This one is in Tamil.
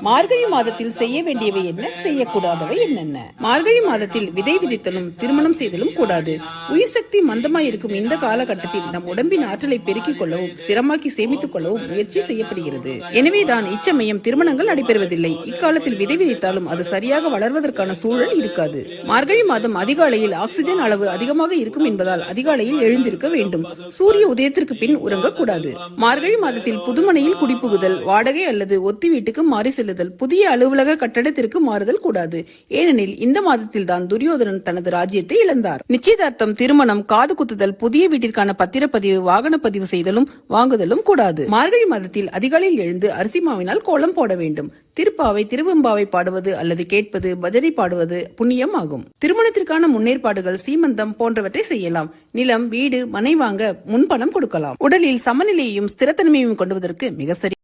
மார்கழி மாதத்தில் செய்ய வேண்டியவை என்ன, செய்யக்கூடாதவை என்னென்ன? மார்கழி மாதத்தில் விதை விதித்தலும் திருமணம் செய்தலும் கூடாது. உயிர் சக்தி மந்தமாய் இருக்கும் இந்த காலகட்டத்தில் நம் உடம்பின் ஆற்றலை பெருக்கிக் கொள்ளவும் ஸ்திரமாக்கி சேமித்துக் கொள்ளவும் முயற்சி செய்யப்படுகிறது. எனவேதான் இச்சமயம் திருமணங்கள் நடைபெறுவதில்லை. இக்காலத்தில் விதை விதித்தாலும் அது சரியாக வளர்வதற்கான சூழல் இருக்காது. மார்கழி மாதம் அதிகாலையில் ஆக்சிஜன் அளவு அதிகமாக இருக்கும் என்பதால் அதிகாலையில் எழுந்திருக்க வேண்டும். சூரிய உதயத்திற்கு பின் உறங்கக்கூடாது. மார்கழி மாதத்தில் புதுமனையில் குடிபுகுதல், வாடகை அல்லது ஒத்தி வீட்டுக்கு மாறி செல்லுதல், புதிய அலுவலக கட்டடத்திற்கு மாறுதல் கூடாது. ஏனெனில் இந்த மாதத்தில் தான் துரியோதனன் தனது ராஜ்யத்தை இழந்தார். நிச்சயதார்த்தம், திருமணம், காது குத்துதல், புதிய வீட்டிற்கான பத்திரப்பதிவு, வாகன பதிவு செய்தலும் வாங்குதலும் கூடாது. மார்கழி மாதத்தில் அதிகாலையில் எழுந்து அரிசி மாவினால் கோலம் போட வேண்டும். திருப்பாவை, திருவெம்பாவை பாடுவது அல்லது கேட்பது, பஜனை பாடுவது புண்ணியம் ஆகும். திருமணத்திற்கான முன்னேற்பாடுகள், சீமந்தம் போன்றவற்றை செய்யலாம். நிலம், வீடு, மனை வாங்க முன்பணம் கொடுக்கலாம். உடலில் சமநிலையையும் ஸ்திரத்தன்மையையும் கொண்டுவதற்கு மிக சரி